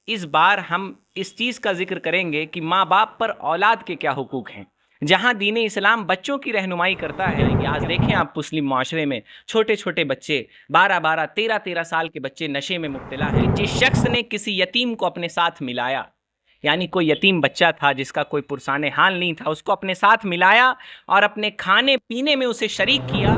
इस बार हम इस चीज़ का जिक्र करेंगे कि माँ बाप पर औलाद के क्या हुकूक हैं। जहाँ दीन इस्लाम बच्चों की रहनुमाई करता है कि आज देखें आप मुस्लिम माशरे में छोटे छोटे बच्चे 12-12 13-13 साल के बच्चे नशे में मुब्तला हैं। जिस शख्स ने किसी यतीम को अपने साथ मिलाया, यानी कोई यतीम बच्चा था जिसका कोई पुरसाने हाल नहीं था, उसको अपने साथ मिलाया और अपने खाने पीने में उसे शरीक किया।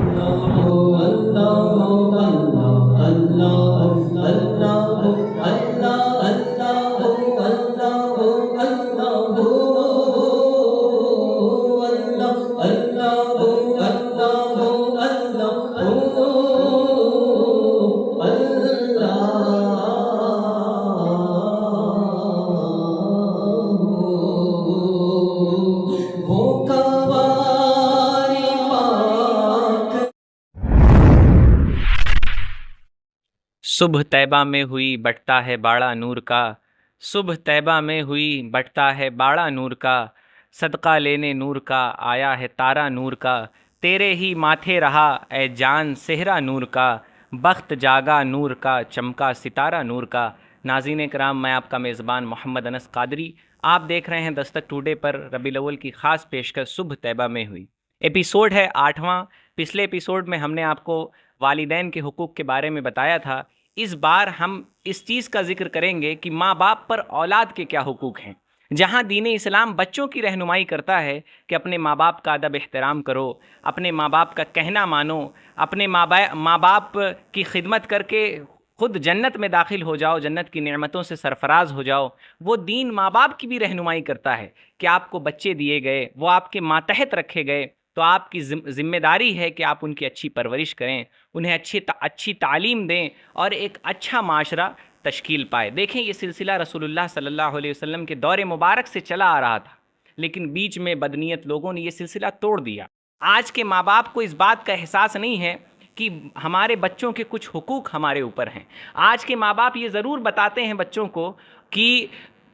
सुबह तैबा में हुई बटता है बाड़ा नूर का, सुबह तैबा में हुई बटता है बाड़ा नूर का, सदका लेने नूर का आया है तारा नूर का, तेरे ही माथे रहा ए जान सेहरा नूर का, बख्त जागा नूर का चमका सितारा नूर का। नाज़रीन कराम, मैं आपका मेज़बान मोहम्मद अनस कादरी, आप देख रहे हैं दस्तक टुडे पर रबीउल अव्वल की ख़ास पेशकश सुबह तैबा में हुई। एपिसोड है 8वां। पिछले एपिसोड में हमने आपको वालिदैन के हुकूक़ के बारे में बताया था। इस बार हम इस चीज़ का जिक्र करेंगे कि माँ बाप पर औलाद के क्या हुकूक हैं। जहाँ दीन इस्लाम बच्चों की रहनुमाई करता है कि अपने माँ बाप का अदब एहतराम करो, अपने माँ बाप का कहना मानो, अपने माँ बाप की खिदमत करके खुद जन्नत में दाखिल हो जाओ, जन्नत की नेमतों से सरफराज हो जाओ। वो दीन माँ बाप की भी रहनुमाई करता है कि आपको बच्चे दिए गए, वो आपके मातहत रखे गए, तो आपकी ज़िम्मेदारी है कि आप उनकी अच्छी परवरिश करें, उन्हें अच्छी तालीम दें और एक अच्छा माशरा तश्कील पाए। देखें, ये सिलसिला रसूलुल्लाह सल्लल्लाहु अलैहि वसल्लम के दौर मुबारक से चला आ रहा था, लेकिन बीच में बदनीयत लोगों ने ये सिलसिला तोड़ दिया। आज के माँ बाप को इस बात का एहसास नहीं है कि हमारे बच्चों के कुछ हुकूक हमारे ऊपर हैं। आज के माँ बाप ये ज़रूर बताते हैं बच्चों को कि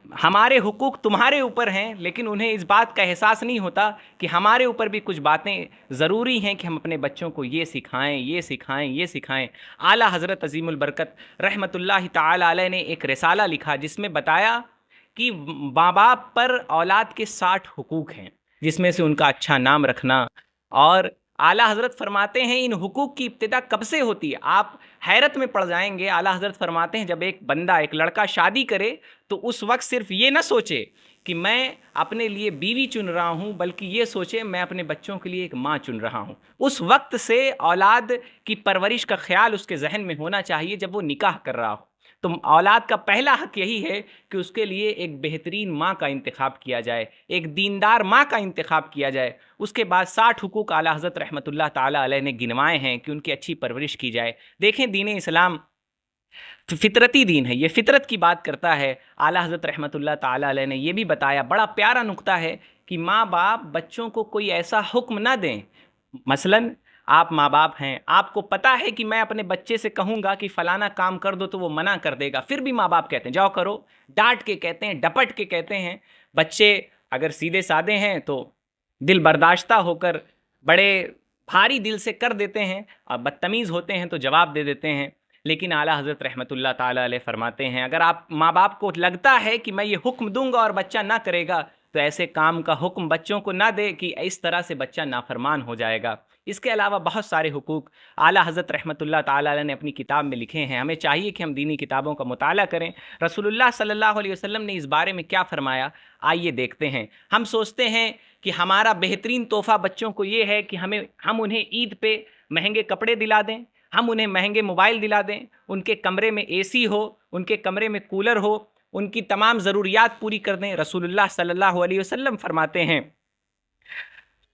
हमारे हुकूक तुम्हारे ऊपर हैं, लेकिन उन्हें इस बात का एहसास नहीं होता कि हमारे ऊपर भी कुछ बातें ज़रूरी हैं कि हम अपने बच्चों को ये सिखाएं, ये सिखाएं, ये सिखाएं। आला हज़रत अज़ीमुल बरकत रहमतुल्लाहि ताला अलैह ने एक रिसाला लिखा जिसमें बताया कि माँ बाप पर औलाद के 60 हुकूक हैं, जिसमें से उनका अच्छा नाम रखना। और आला हज़रत फरमाते हैं इन हुकूक की इब्तिदा कब से होती है, आप हैरत में पड़ जाएंगे। आला हज़रत फरमाते हैं जब एक बंदा, एक लड़का शादी करे तो उस वक्त सिर्फ ये ना सोचे कि मैं अपने लिए बीवी चुन रहा हूँ, बल्कि ये सोचे मैं अपने बच्चों के लिए एक माँ चुन रहा हूँ। उस वक्त से औलाद की परवरिश का ख्याल उसके जहन में होना चाहिए जब वो निकाह कर रहा हो। तो औलाद का पहला हक यही है कि उसके लिए एक बेहतरीन माँ का इंतखाब किया जाए, एक दीनदार माँ का इंतखाब किया जाए। उसके बाद 60 हुकूक आला हज़रत रहमतुल्लाह ताला अलैह ने गिनवाए हैं कि उनकी अच्छी परवरिश की जाए। देखें, दीन इस्लाम फितरती दीन है, ये फितरत की बात करता है। आला हज़रत रहमतुल्लाह ताला अलैह ने ये भी बताया, बड़ा प्यारा नुक्ता है, कि माँ बाप बच्चों को कोई ऐसा हुक्म ना दें। मसलन आप माँ बाप हैं, आपको पता है कि मैं अपने बच्चे से कहूँगा कि फ़लाना काम कर दो तो वो मना कर देगा, फिर भी माँ बाप कहते हैं जाओ करो, डांट के कहते हैं, डपट के कहते हैं। बच्चे अगर सीधे साधे हैं तो दिल बर्दाश्ता होकर बड़े भारी दिल से कर देते हैं, और बदतमीज़ होते हैं तो जवाब दे देते हैं। लेकिन आला हज़रत रहमतुल्लाह ताला अलैह फरमाते हैं, अगर आप माँ बाप को लगता है कि मैं ये हुक्म दूंगा और बच्चा ना करेगा, तो ऐसे काम का हुक्म बच्चों को ना दे कि इस तरह से बच्चा नाफरमान हो जाएगा। इसके अलावा बहुत सारे हुकूक आला हज़रत रहमतुल्लाह ताला अलैह ने अपनी किताब में लिखे हैं। हमें चाहिए कि हम दीनी किताबों का मुताला करें। रसूलुल्लाह सल्लल्लाहु अलैहि वसल्लम ने इस बारे में क्या फ़रमाया, आइए देखते हैं। हम सोचते हैं कि हमारा बेहतरीन तोहफ़ा बच्चों को ये है कि हम उन्हें ईद पे महंगे कपड़े दिला दें, हम उन्हें महंगे मोबाइल दिला दें, उनके कमरे में एसी हो, उनके कमरे में कूलर हो, उनकी तमाम ज़रूरियात पूरी कर दें। रसूलुल्लाह सल्लल्लाहु अलैहि वसल्लम फरमाते हैं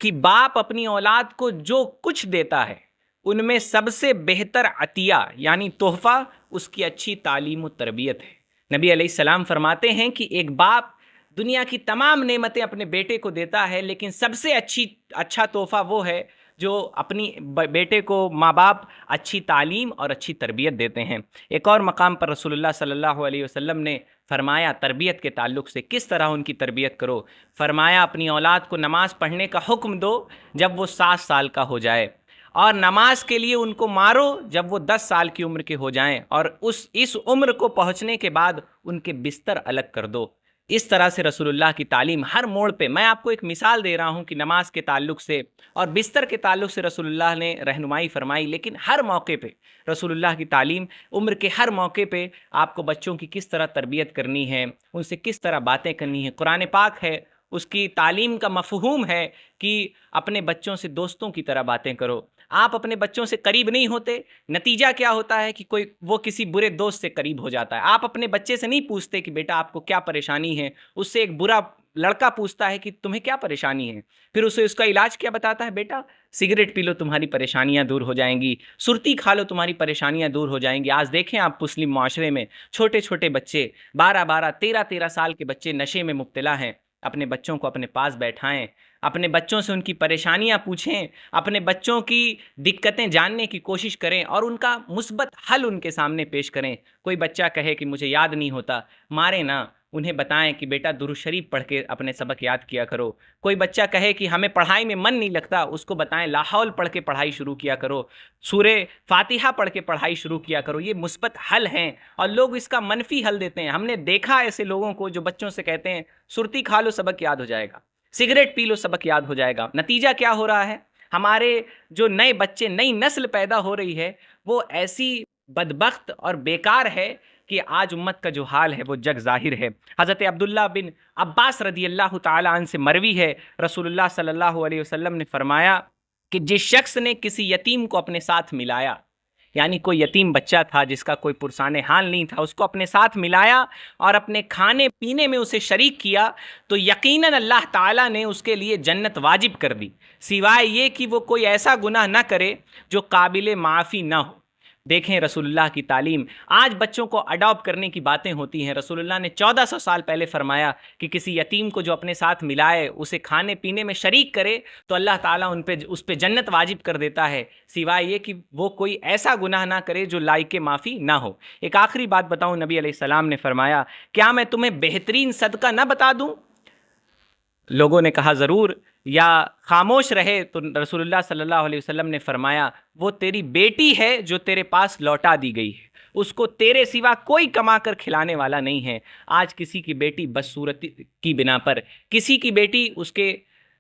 कि बाप अपनी औलाद को जो कुछ देता है उनमें सबसे बेहतर अतिया यानी तोहफ़ा उसकी अच्छी तालीम व तरबियत है। नबी अलैहिस्सलाम फरमाते हैं कि एक बाप दुनिया की तमाम नेमतें अपने बेटे को देता है, लेकिन सबसे अच्छा तोहफ़ा वो है जो अपनी बेटे को माँ बाप अच्छी तालीम और अच्छी तरबियत देते हैं। एक और मकाम पर रसूलुल्लाह सल्लल्लाहु अलैहि वसल्लम ने फरमाया तरबियत के ताल्लुक़ से किस तरह उनकी तरबियत करो। फरमाया अपनी औलाद को नमाज़ पढ़ने का हुक्म दो जब वो 7 साल का हो जाए, اور نماز کے لیے ان کو مارو جب وہ 10 سال کی عمر کے ہو جائیں، اور اس عمر کو پہنچنے کے بعد ان کے بستر الگ کر دو۔ اس طرح سے رسول اللہ کی تعلیم ہر موڑ پہ، میں آپ کو ایک مثال دے رہا ہوں کہ نماز کے تعلق سے اور بستر کے تعلق سے رسول اللہ نے رہنمائی فرمائی، لیکن ہر موقع پہ رسول اللہ کی تعلیم عمر کے ہر موقع پہ آپ کو بچوں کی کس طرح تربیت کرنی ہے، ان سے کس طرح باتیں کرنی ہیں۔ قرآن پاک ہے، اس کی تعلیم کا مفہوم ہے کہ اپنے بچوں سے دوستوں کی طرح باتیں کرو۔ آپ اپنے بچوں سے قریب نہیں ہوتے، نتیجہ کیا ہوتا ہے کہ وہ کسی برے دوست سے قریب ہو جاتا ہے۔ آپ اپنے بچے سے نہیں پوچھتے کہ بیٹا آپ کو کیا پریشانی ہے، اس سے ایک برا لڑکا پوچھتا ہے کہ تمہیں کیا پریشانی ہے، پھر اسے اس کا علاج کیا بتاتا ہے، بیٹا سگریٹ پی لو تمہاری پریشانیاں دور ہو جائیں گی، سرتی کھا لو تمہاری پریشانیاں دور ہو جائیں گی۔ آج دیکھیں آپ مسلم معاشرے میں چھوٹے چھوٹے بچے 12 13 سال کے بچے نشے میں مبتلا ہیں۔ اپنے بچوں کو اپنے پاس بیٹھائیں، اپنے بچوں سے ان کی پریشانیاں پوچھیں، اپنے بچوں کی دقتیں جاننے کی کوشش کریں اور ان کا مثبت حل ان کے سامنے پیش کریں۔ کوئی بچہ کہے کہ مجھے یاد نہیں ہوتا، مارے نہ، انہیں بتائیں کہ بیٹا درود شریف پڑھ کے اپنے سبق یاد کیا کرو۔ کوئی بچہ کہے کہ ہمیں پڑھائی میں من نہیں لگتا، اس کو بتائیں لا حول پڑھ کے پڑھائی شروع کیا کرو، سورہ فاتحہ پڑھ کے پڑھائی شروع کیا کرو۔ یہ مثبت حل ہیں اور لوگ اس کا منفی حل دیتے ہیں۔ ہم نے دیکھا ایسے لوگوں کو جو بچوں سے کہتے ہیں سرتی کھا لو سبق یاد ہو جائے گا، سگریٹ پی لو سبق یاد ہو جائے گا۔ نتیجہ کیا ہو رہا ہے؟ ہمارے جو نئے بچے، نئی نسل پیدا ہو رہی ہے، وہ ایسی بدبخت اور بیکار ہے کہ آج امت کا جو حال ہے وہ جگ ظاہر ہے۔ حضرت عبداللہ بن عباس رضی اللہ تعالی عنہ سے مروی ہے، رسول اللہ صلی اللہ علیہ وسلم نے فرمایا کہ جس شخص نے کسی یتیم کو اپنے ساتھ ملایا، یعنی کوئی یتیم بچہ تھا جس کا کوئی پرسان حال نہیں تھا، اس کو اپنے ساتھ ملایا اور اپنے کھانے پینے میں اسے شریک کیا، تو یقیناً اللہ تعالیٰ نے اس کے لیے جنت واجب کر دی، سوائے یہ کہ وہ کوئی ایسا گناہ نہ کرے جو قابل معافی نہ ہو۔ دیکھیں رسول اللہ کی تعلیم، آج بچوں کو اڈاپٹ کرنے کی باتیں ہوتی ہیں۔ رسول اللہ نے 1400 سال پہلے فرمایا کہ کسی یتیم کو جو اپنے ساتھ ملائے، اسے کھانے پینے میں شریک کرے، تو اللہ تعالیٰ اس پہ جنت واجب کر دیتا ہے، سوائے یہ کہ وہ کوئی ایسا گناہ نہ کرے جو لائق معافی نہ ہو۔ ایک آخری بات بتاؤں، نبی علیہ السلام نے فرمایا کیا میں تمہیں بہترین صدقہ نہ بتا دوں؟ لوگوں نے کہا ضرور، یا خاموش رہے تو رسول اللہ صلی اللہ علیہ وسلم نے فرمایا وہ تیری بیٹی ہے جو تیرے پاس لوٹا دی گئی ہے، اس کو تیرے سوا کوئی کما کر کھلانے والا نہیں ہے۔ آج کسی کی بیٹی بدصورتی کی بنا پر، کسی کی بیٹی اس کے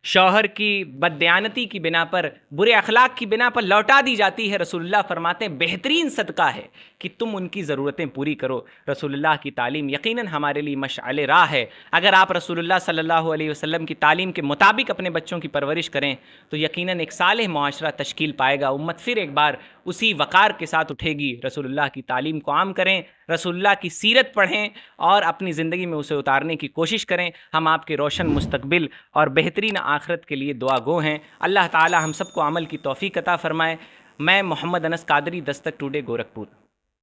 شوہر کی بددیانتی کی بنا پر، برے اخلاق کی بنا پر لوٹا دی جاتی ہے۔ رسول اللہ فرماتے ہیں بہترین صدقہ ہے کہ تم ان کی ضرورتیں پوری کرو۔ رسول اللہ کی تعلیم یقیناً ہمارے لیے مشعل راہ ہے۔ اگر آپ رسول اللہ صلی اللہ علیہ وسلم کی تعلیم کے مطابق اپنے بچوں کی پرورش کریں تو یقیناً ایک صالح معاشرہ تشکیل پائے گا، امت پھر ایک بار اسی وقار کے ساتھ اٹھے گی۔ رسول اللہ کی تعلیم کو عام کریں، رسول اللہ کی سیرت پڑھیں اور اپنی زندگی میں اسے اتارنے کی کوشش کریں۔ ہم آپ کے روشن مستقبل اور بہترین آخرت کے لیے دعا گو ہیں۔ اللہ تعالی ہم سب کو عمل کی توفیق عطا فرمائے۔ میں محمد انس قادری، دستک ٹوڈے، گورکھپور۔